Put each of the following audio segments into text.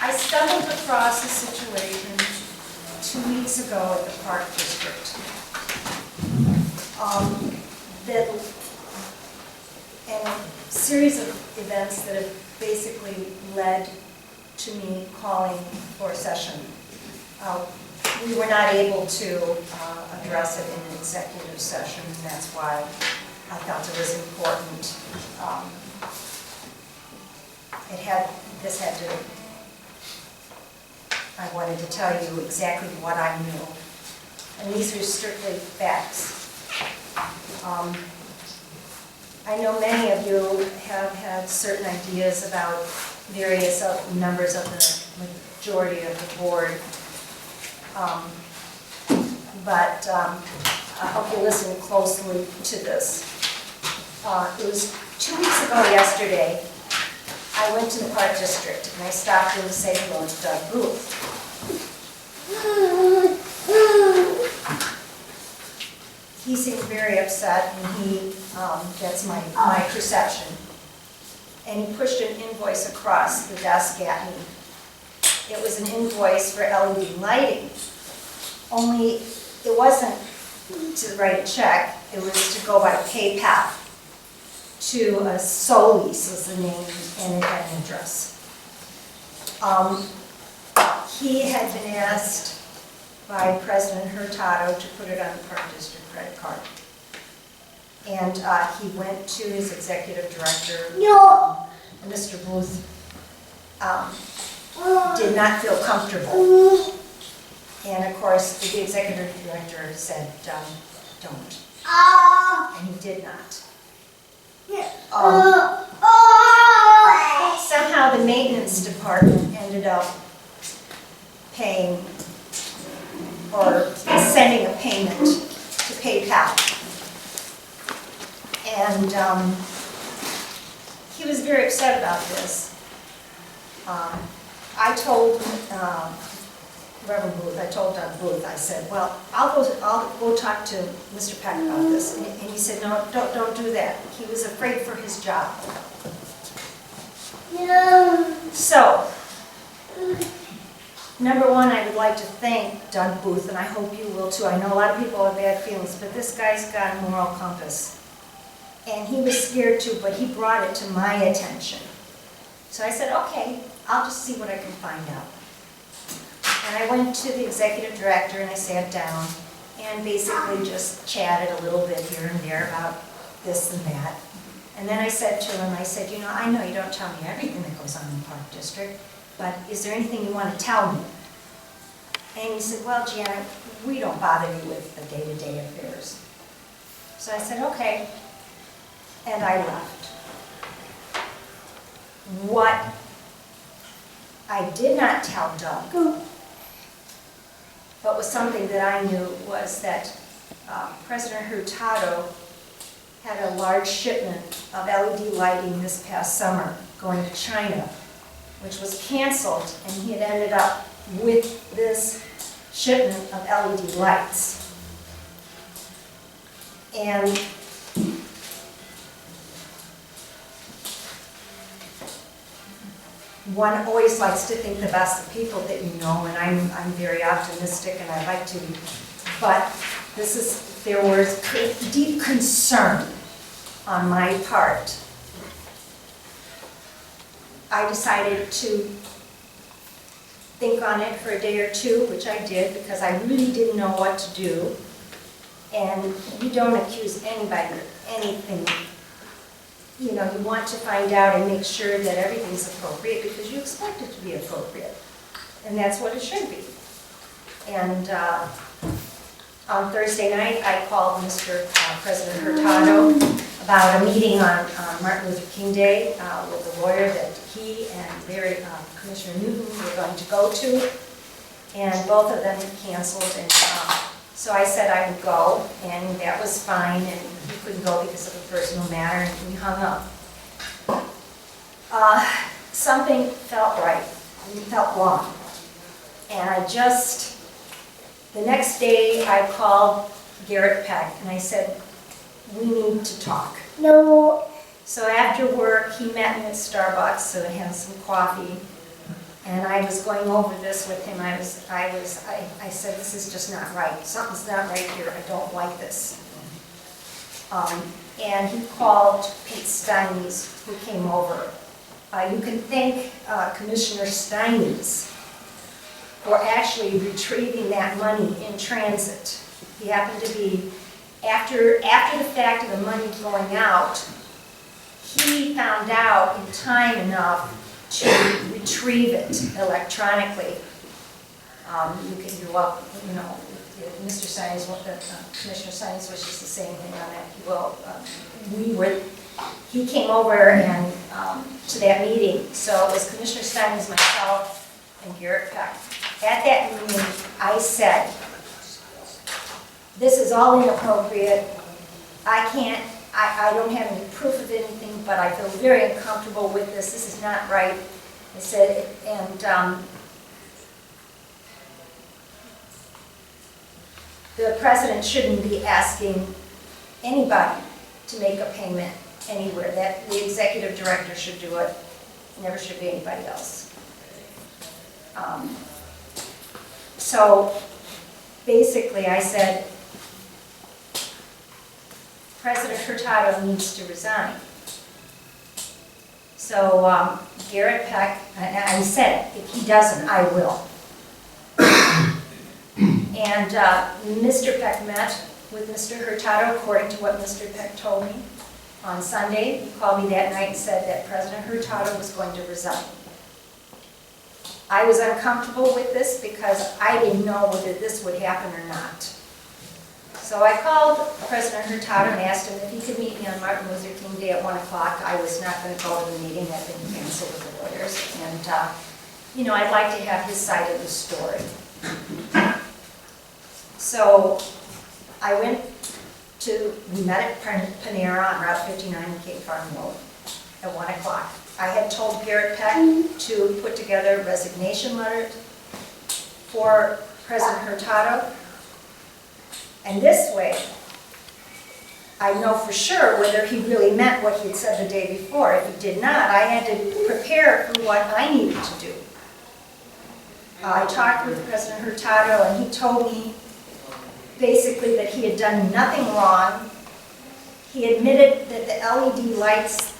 I stumbled across a situation 2 weeks ago at the Park District. And a series of events that have basically led to me calling for a session. We were not able to address it in an executive session, and that's why I felt it was important. I wanted to tell you exactly what I knew. And these are strictly facts. I know many of you have had certain ideas about various members of the majority of the board. But I hope you listen closely to this. It was 2 weeks ago yesterday, I went to the Park District and I stopped in to say hello to Doug Booth. He seemed very upset, and that's my perception. And he pushed an invoice across the desk at me. It was an invoice for LED lighting, only it wasn't to write a check, it was to go by PayPal to Silosky is the name, and it had an address. He had been asked by President Hurtado to put it on the Park District credit card. And he went to his executive director, and Mr. Booth did not feel comfortable. And of course, the executive director said, don't. And he did not. Somehow the maintenance department ended up paying or sending a payment to PayPal. And he was very upset about this. I told Reverend Booth, I told Doug Booth, I said, well, I'll go talk to Mr. Peck about this. And he said, no, don't do that. He was afraid for his job. So, number one, I would like to thank Doug Booth, and I hope you will too. I know a lot of people have bad feelings, but this guy's got a moral compass. And he was scared too, but he brought it to my attention. So I said, okay, I'll just see what I can find out. And I went to the executive director and I sat down and basically just chatted a little bit here and there about this and that. And then I said to him, I said, I know you don't tell me everything that goes on in the Park District, but is there anything you want to tell me? And he said, well, Janet, we don't bother you with the day-to-day affairs. So I said, okay. And I left. What I did not tell Doug, but was something that I knew, was that President Hurtado had a large shipment of LED lighting this past summer going to China, which was canceled, and he had ended up with this shipment of LED lights. And one always likes to think the best of people that you know, and I'm very optimistic, and I like to be. But there was deep concern on my part. I decided to think on it for a day or two, which I did because I really didn't know what to do. And you don't accuse anybody of anything. You want to find out and make sure that everything's appropriate because you expect it to be appropriate. And that's what it should be. And on Thursday night, I called Mr. President Hurtado about a meeting on Martin Luther King Day with a lawyer that he and Commissioner Newton were going to go to. And both of them had canceled. And so I said I would go, and that was fine. And he couldn't go because of a personal matter, and we hung up. Something felt right, and it felt wrong. And the next day I called Garrett Peck, and I said, we need to talk. No. So after work, he met me at Starbucks to have some coffee. And I was going over this with him. I said, this is just not right. Something's not right here. I don't like this. And he called Pete Steinys, who came over. You can thank Commissioner Steinys for actually retrieving that money in transit. He happened to be, after the fact of the money going out, he found out in time enough to retrieve it electronically. You're welcome, you know, Mr. Steinys, Commissioner Steinys wishes the same thing on that. Well, he came over and to that meeting. So it was Commissioner Steinys, myself, and Garrett Peck. At that meeting, I said, this is all inappropriate. I don't have any proof of anything, but I feel very uncomfortable with this. This is not right. I said, and the president shouldn't be asking anybody to make a payment anywhere. That the executive director should do it. Never should be anybody else. So basically, I said, President Hurtado needs to resign. So Garrett Peck, and I said, if he doesn't, I will. And Mr. Peck met with Mr. Hurtado, according to what Mr. Peck told me. On Sunday, he called me that night and said that President Hurtado was going to resign. I was uncomfortable with this because I didn't know whether this would happen or not. So I called President Hurtado and asked him if he could meet me on Martin Luther King Day at 1 o'clock. I was not going to go to the meeting. That had been canceled with the lawyers. And, you know, I'd like to have his side of the story. So I went we met at Panera on Route 59 in Cape Farm Road at 1 o'clock. I had told Garrett Peck to put together a resignation letter for President Hurtado. And this way, I know for sure whether he really meant what he had said the day before. If he did not, I had to prepare for what I needed to do. I talked with President Hurtado, and he told me basically that he had done nothing wrong. He admitted that the LED lights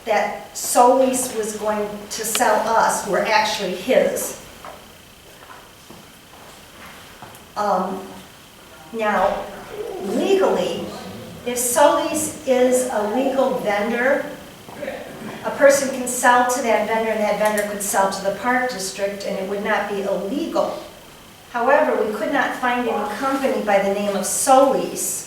that Silosky was going to sell us were actually his. Now, legally, if Silosky is a legal vendor, a person can sell to that vendor and that vendor could sell to the park district and it would not be illegal. However, we could not find any company by the name of Silosky.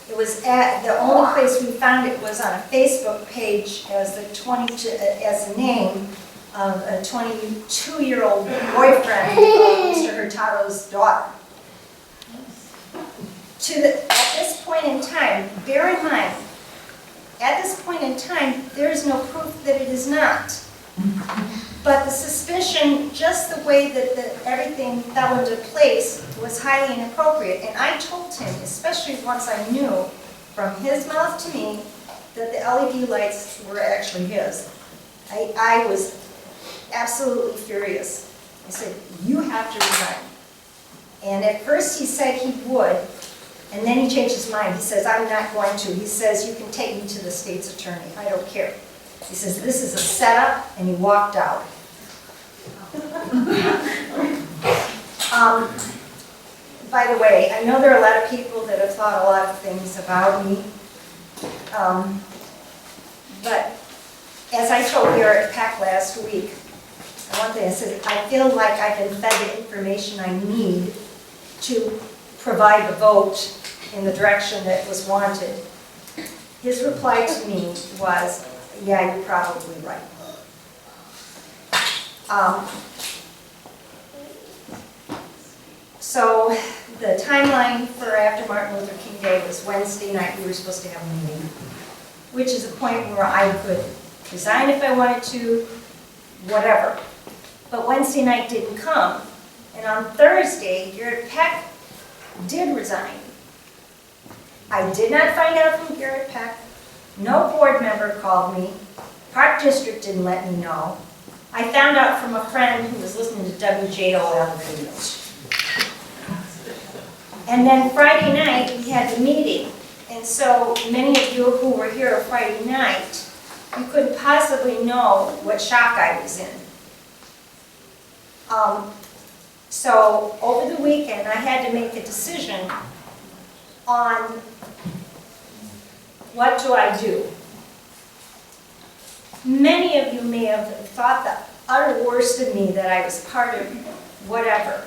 It was the only place we found it was on a Facebook page as the name of a 22-year-old boyfriend of Mr. Hurtado's daughter. At this point in time, bear in mind, at this point in time, there is no proof that it is not. But the suspicion, just the way that everything fell into place, was highly inappropriate. And I told him, especially once I knew from his mouth to me, that the LED lights were actually his. I was absolutely furious. I said, you have to resign. And at first he said he would, and then he changed his mind. He says, I'm not going to. He says, you can take me to the state's attorney. I don't care. He says, this is a setup, and he walked out. By the way, I know there are a lot of people that have thought a lot of things about me. But as I told Garrett Peck last week, one thing I said, I feel like I've been fed the information I need to provide the vote in the direction that was wanted. His reply to me was, yeah, you're probably right. So the timeline for after Martin Luther King Day was Wednesday night. We were supposed to have a meeting, which is a point where I could resign if I wanted to, whatever. But Wednesday night didn't come. And on Thursday, Garrett Peck did resign. I did not find out from Garrett Peck. No board member called me. Park District didn't let me know. I found out from a friend who was listening to WJO on the radio. And then Friday night, we had the meeting. And so many of you who were here Friday night, you couldn't possibly know what shock I was in. So over the weekend, I had to make a decision on what do I do. Many of you may have thought the utter worst of me, that I was part of whatever.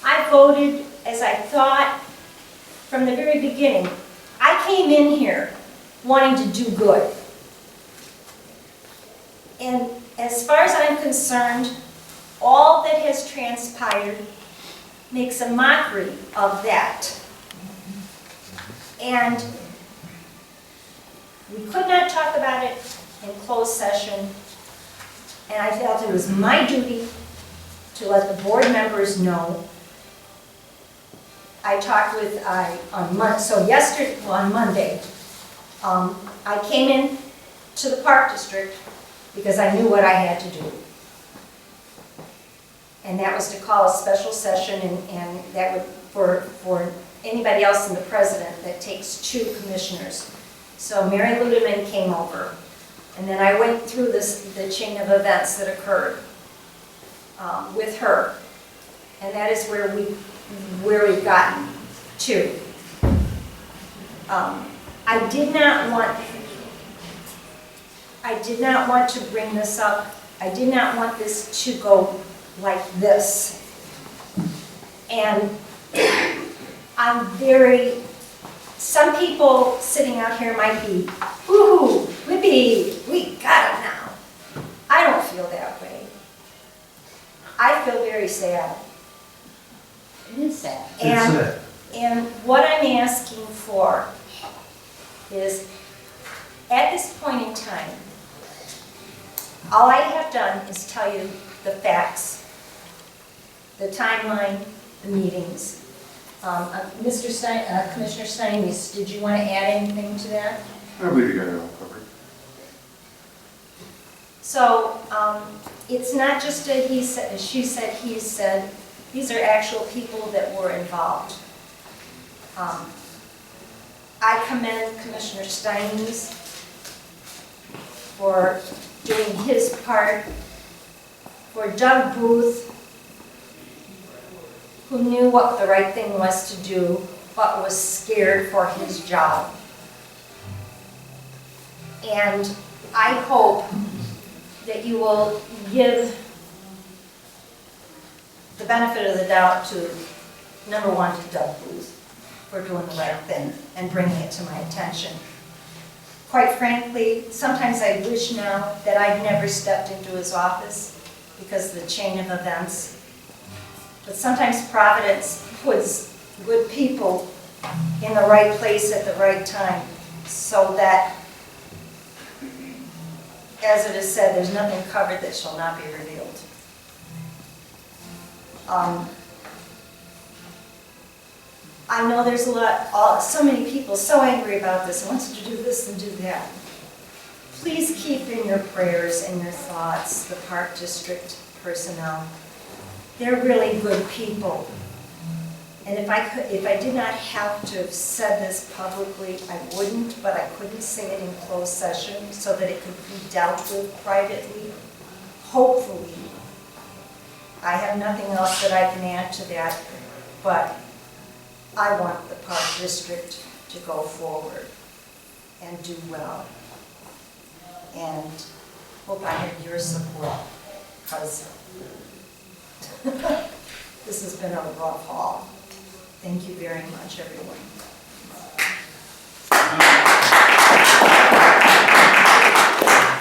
I voted as I thought from the very beginning. I came in here wanting to do good. And as far as I'm concerned, all that has transpired makes a mockery of that. And we could not talk about it in closed session, and I felt it was my duty to let the board members know. I talked with, on Monday, I came in to the Park District because I knew what I had to do. And that was to call a special session, and that would, for anybody else than the president, that takes 2 commissioners. So Mary Ludeman came over, and then I went through the chain of events that occurred with her. And that is where we've gotten to. I did not want to bring this up. I did not want this to go like this. And some people sitting out here might be, woohoo, whippy, we got it now. I don't feel that way. I feel very sad. It is sad. And what I'm asking for is, at this point in time, all I have done is tell you the facts, the timeline, the meetings. Commissioner Steinys, did you want to add anything to that? I believe you got it all covered. So it's not just a he said, she said, he said. These are actual people that were involved. I commend Commissioner Steinys for doing his part, for Doug Booth, who knew what the right thing was to do, but was scared for his job. And I hope that you will give the benefit of the doubt to, number one, to Doug Booth for doing the right thing and bringing it to my attention. Quite frankly, sometimes I wish now that I'd never stepped into his office because of the chain of events. But sometimes Providence puts good people in the right place at the right time, so that, as it is said, there's nothing covered that shall not be revealed. I know there's so many people so angry about this, and wants to do this and do that. Please keep in your prayers and your thoughts the Park District personnel. They're really good people. And if I did not have to have said this publicly, I wouldn't, but I couldn't say it in closed session so that it could be dealt with privately. Hopefully. I have nothing else that I can add to that, but I want the Park District to go forward and do well. And hope I have your support, because this has been a rough haul. Thank you very much, everyone.